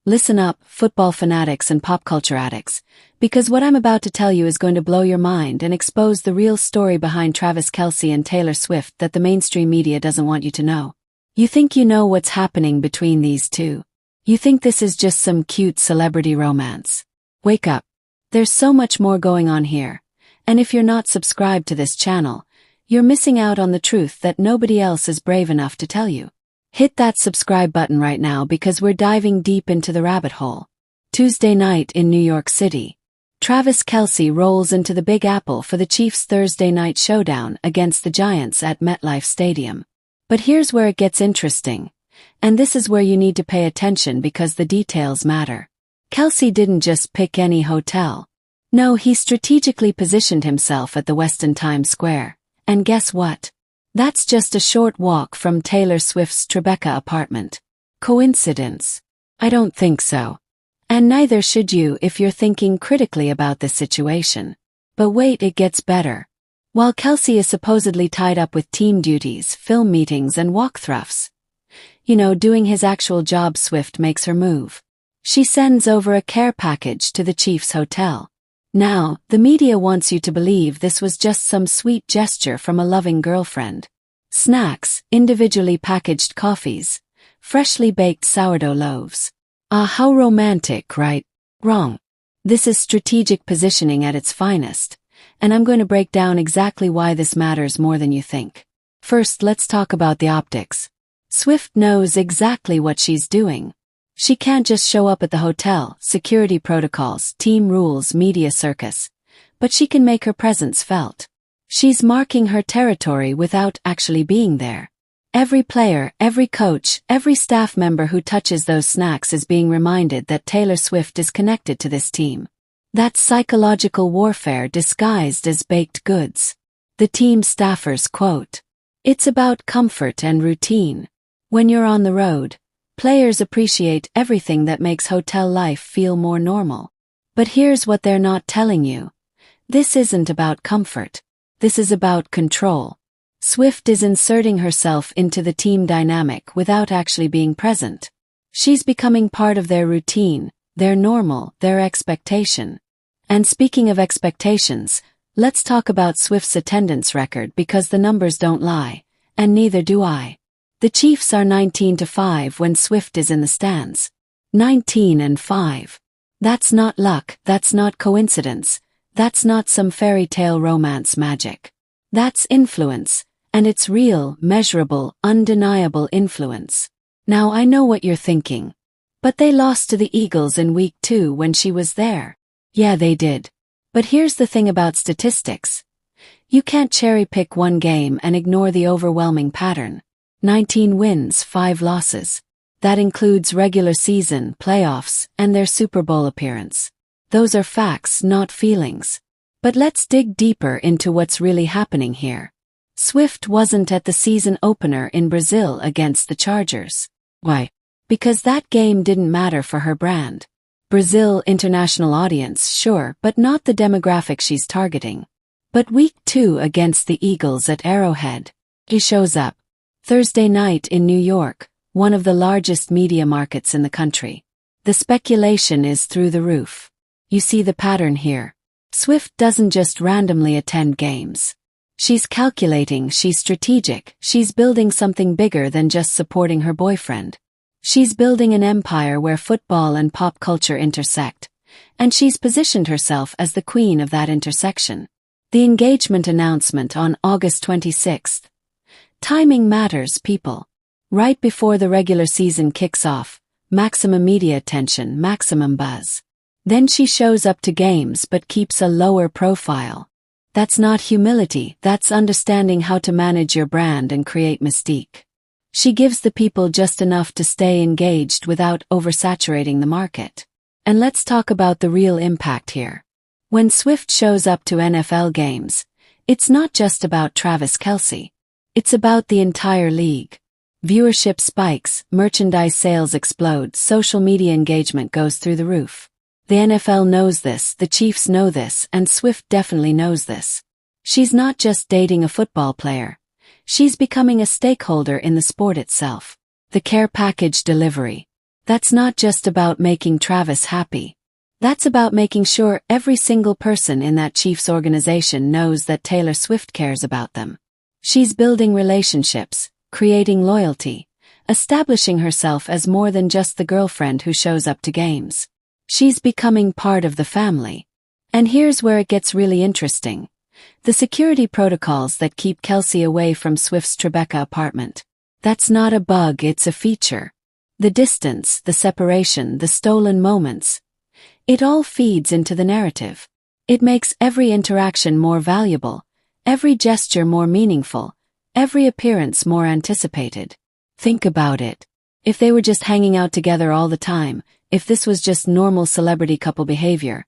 Listen up, football fanatics and pop culture addicts, because what I'm about to tell you is going to blow your mind and expose the real story behind Travis Kelce and Taylor Swift that the mainstream media doesn't want you to know. You think you know what's happening between these two. You think this is just some cute celebrity romance. Wake up. There's so much more going on here, and if you're not subscribed to this channel, you're missing out on the truth that nobody else is brave enough to tell you. Hit that subscribe button right now because we're diving deep into the rabbit hole. Tuesday night in New York City. Travis Kelce rolls into the Big Apple for the Chiefs' Thursday night showdown against the Giants at MetLife Stadium. But here's where it gets interesting. And this is where you need to pay attention because the details matter. Kelce didn't just pick any hotel. No, he strategically positioned himself at the Westin Times Square. And guess what? That's just a short walk from Taylor Swift's Tribeca apartment. Coincidence? I don't think so. And neither should you if you're thinking critically about this situation. But wait, it gets better. While Kelce is supposedly tied up with team duties, film meetings and walkthroughs, doing his actual job, Swift makes her move. She sends over a care package to the Chiefs hotel. Now, the media wants you to believe this was just some sweet gesture from a loving girlfriend. Snacks, individually packaged coffees, freshly baked sourdough loaves. Ah, how romantic, right? Wrong. This is strategic positioning at its finest, and I'm going to break down exactly why this matters more than you think. First, let's talk about the optics. Swift knows exactly what she's doing. She can't just show up at the hotel, security protocols, team rules, media circus. But she can make her presence felt. She's marking her territory without actually being there. Every player, every coach, every staff member who touches those snacks is being reminded that Taylor Swift is connected to this team. That's psychological warfare disguised as baked goods. The team staffers quote, "It's about comfort and routine. When you're on the road, players appreciate everything that makes hotel life feel more normal. But here's what they're not telling you. This isn't about comfort. This is about control." Swift is inserting herself into the team dynamic without actually being present. She's becoming part of their routine, their normal, their expectation. And speaking of expectations, let's talk about Swift's attendance record because the numbers don't lie, and neither do I. The Chiefs are 19-5 when Swift is in the stands. 19-5. That's not luck, that's not coincidence, that's not some fairy tale romance magic. That's influence, and it's real, measurable, undeniable influence. Now I know what you're thinking. But they lost to the Eagles in week 2 when she was there. Yeah, they did. But here's the thing about statistics. You can't cherry-pick one game and ignore the overwhelming pattern. 19 wins, 5 losses. That includes regular season, playoffs, and their Super Bowl appearance. Those are facts, not feelings. But let's dig deeper into what's really happening here. Swift wasn't at the season opener in Brazil against the Chargers. Why? Because that game didn't matter for her brand. Brazil international audience, sure, but not the demographic she's targeting. But week 2 against the Eagles at Arrowhead, he shows up. Thursday night in New York, one of the largest media markets in the country. The speculation is through the roof. You see the pattern here. Swift doesn't just randomly attend games. She's calculating, she's strategic, she's building something bigger than just supporting her boyfriend. She's building an empire where football and pop culture intersect, and she's positioned herself as the queen of that intersection. The engagement announcement on August 26th. Timing matters, people. Right before the regular season kicks off, maximum media attention, maximum buzz. Then she shows up to games but keeps a lower profile. That's not humility, that's understanding how to manage your brand and create mystique. She gives the people just enough to stay engaged without oversaturating the market. And let's talk about the real impact here. When Swift shows up to NFL games, it's not just about Travis Kelce. It's about the entire league. Viewership spikes, merchandise sales explode, social media engagement goes through the roof. The NFL knows this, the Chiefs know this, and Swift definitely knows this. She's not just dating a football player. She's becoming a stakeholder in the sport itself. The care package delivery. That's not just about making Travis happy. That's about making sure every single person in that Chiefs organization knows that Taylor Swift cares about them. She's building relationships, creating loyalty, establishing herself as more than just the girlfriend who shows up to games. She's becoming part of the family. And here's where it gets really interesting. The security protocols that keep Kelce away from Swift's Tribeca apartment. That's not a bug, it's a feature. The distance, the separation, the stolen moments. It all feeds into the narrative. It makes every interaction more valuable, every gesture more meaningful, every appearance more anticipated. Think about it. If they were just hanging out together all the time, if this was just normal celebrity couple behavior,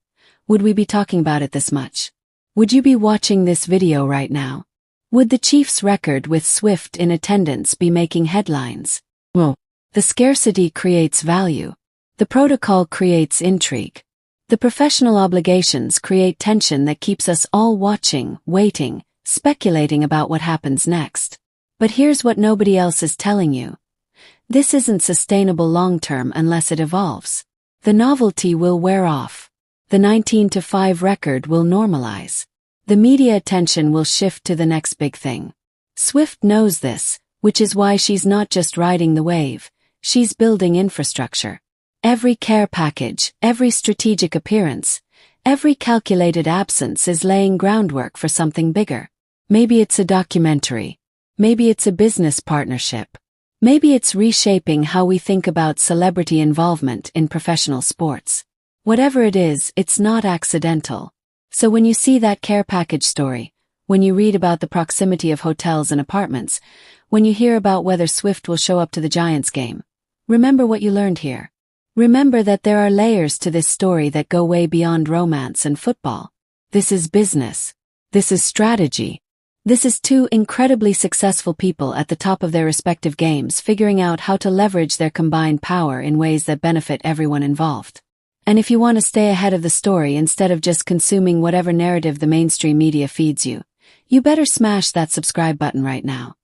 would we be talking about it this much? Would you be watching this video right now? Would the Chiefs' record with Swift in attendance be making headlines? Well, the scarcity creates value. The protocol creates intrigue. The professional obligations create tension that keeps us all watching, waiting, speculating about what happens next. But here's what nobody else is telling you. This isn't sustainable long-term unless it evolves. The novelty will wear off. The 19-5 record will normalize. The media attention will shift to the next big thing. Swift knows this, which is why she's not just riding the wave, she's building infrastructure. Every care package, every strategic appearance, every calculated absence is laying groundwork for something bigger. Maybe it's a documentary. Maybe it's a business partnership. Maybe it's reshaping how we think about celebrity involvement in professional sports. Whatever it is, it's not accidental. So when you see that care package story, when you read about the proximity of hotels and apartments, when you hear about whether Swift will show up to the Giants game, remember what you learned here. Remember that there are layers to this story that go way beyond romance and football. This is business. This is strategy. This is two incredibly successful people at the top of their respective games figuring out how to leverage their combined power in ways that benefit everyone involved. And if you want to stay ahead of the story instead of just consuming whatever narrative the mainstream media feeds you, you better smash that subscribe button right now.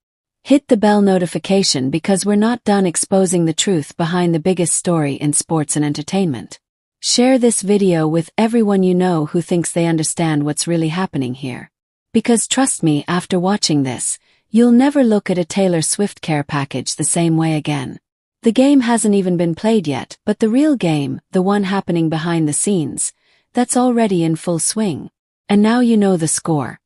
Hit the bell notification because we're not done exposing the truth behind the biggest story in sports and entertainment. Share this video with everyone you know who thinks they understand what's really happening here. Because trust me, after watching this, you'll never look at a Taylor Swift care package the same way again. The game hasn't even been played yet, but the real game, the one happening behind the scenes, that's already in full swing. And now you know the score.